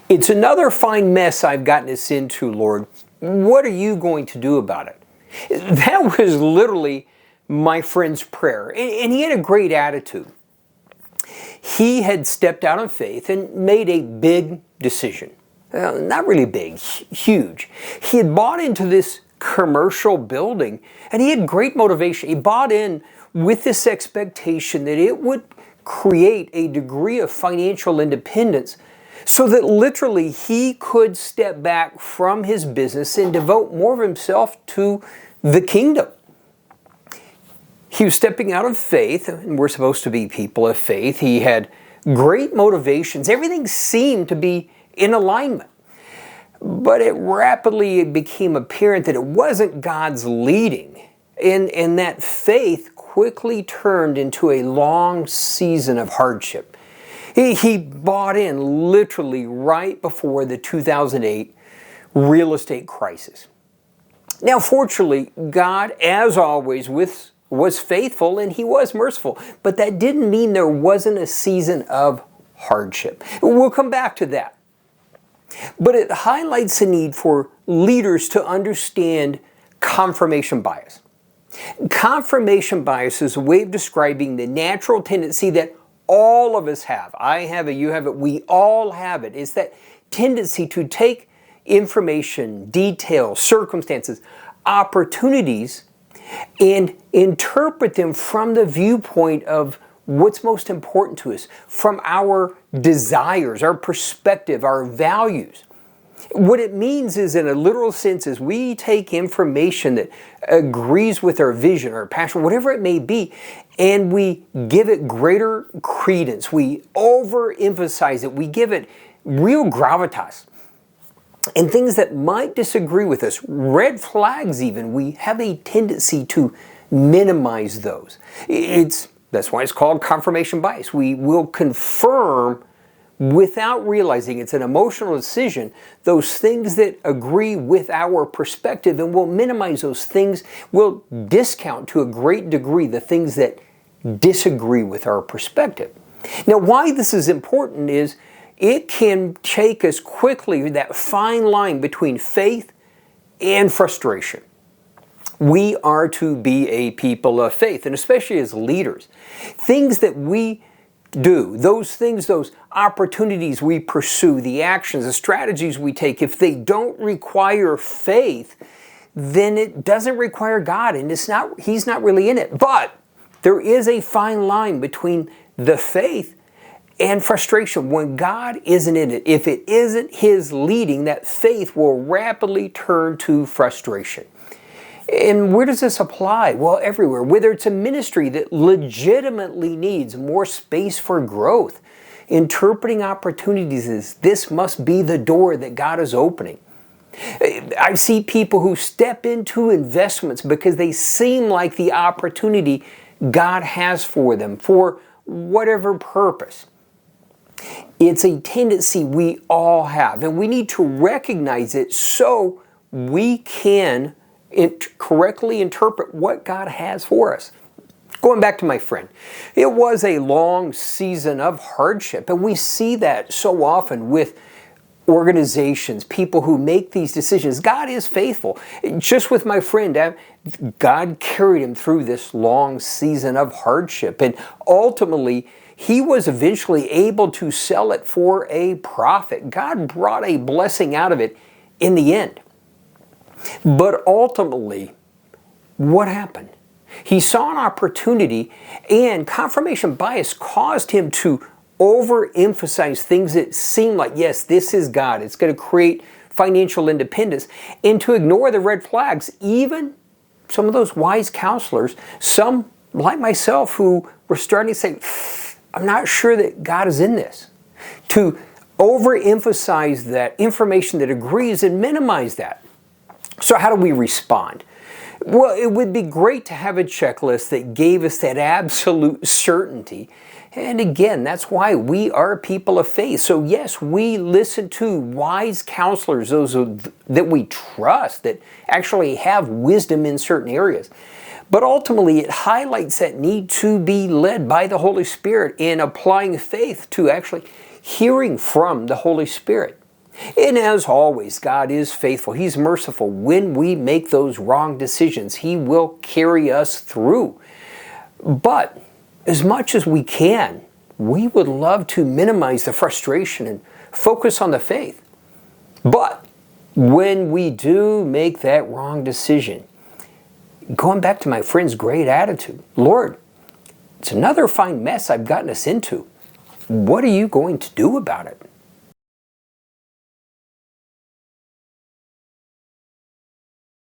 It's another fine mess I've gotten us into, Lord. What are you going to do about it? That was literally my friend's prayer. And he had a great attitude. He had stepped out of faith and made a big decision. Not really big, huge. He had bought into this commercial building and he had great motivation. He bought in with this expectation that it would create a degree of financial independence so that literally he could step back from his business and devote more of himself to the kingdom. He was stepping out of faith, and we're supposed to be people of faith. He had great motivations. Everything seemed to be in alignment. But it rapidly became apparent that it wasn't God's leading, and that faith quickly turned into a long season of hardship. He bought in literally right before the 2008 real estate crisis. Now, fortunately, God, as always, was faithful and He was merciful, but that didn't mean there wasn't a season of hardship. We'll come back to that. But it highlights the need for leaders to understand confirmation bias. Confirmation bias is a way of describing the natural tendency that all of us have. I have it, you have it, we all have it. It's that tendency to take information, details, circumstances, opportunities, and interpret them from the viewpoint of what's most important to us, from our desires, our perspective, our values. What it means is, in a literal sense, is we take information that agrees with our vision, our passion, whatever it may be, and we give it greater credence. We overemphasize it. We give it real gravitas. And things that might disagree with us, red flags even, we have a tendency to minimize those. That's why it's called confirmation bias. We will confirm without realizing it's an emotional decision, those things that agree with our perspective, and we'll minimize those things. We'll discount to a great degree the things that disagree with our perspective. Now, why this is important is it can take us quickly that fine line between faith and frustration. We are to be a people of faith, and especially as leaders. Things that we do, those things, those opportunities we pursue, the actions, the strategies we take, if they don't require faith, then it doesn't require God, and He's not really in it. But there is a fine line between the faith and frustration when God isn't in it. If it isn't His leading, that faith will rapidly turn to frustration. And where does this apply? Well, everywhere. Whether it's a ministry that legitimately needs more space for growth, interpreting opportunities as this must be the door that God is opening. I see people who step into investments because they seem like the opportunity God has for them for whatever purpose. It's a tendency we all have, and we need to recognize it so we can correctly interpret what God has for us. Going back to my friend, it was a long season of hardship, and we see that so often with organizations, people who make these decisions. God is faithful. Just with my friend, God carried him through this long season of hardship, and ultimately he was eventually able to sell it for a profit. God brought a blessing out of it in the end. But ultimately, what happened? He saw an opportunity, and confirmation bias caused him to overemphasize things that seem like, yes, this is God. It's going to create financial independence, and to ignore the red flags, even some of those wise counselors, some like myself who were starting to say, I'm not sure that God is in this. To overemphasize that information that agrees and minimize that. So how do we respond? Well, it would be great to have a checklist that gave us that absolute certainty. And again, that's why we are people of faith. So yes, we listen to wise counselors, those that we trust, that actually have wisdom in certain areas. But ultimately, it highlights that need to be led by the Holy Spirit in applying faith to actually hearing from the Holy Spirit. And as always, God is faithful. He's merciful. When we make those wrong decisions, He will carry us through. But as much as we can, we would love to minimize the frustration and focus on the faith. But when we do make that wrong decision, going back to my friend's great attitude, Lord, it's another fine mess I've gotten us into. What are you going to do about it?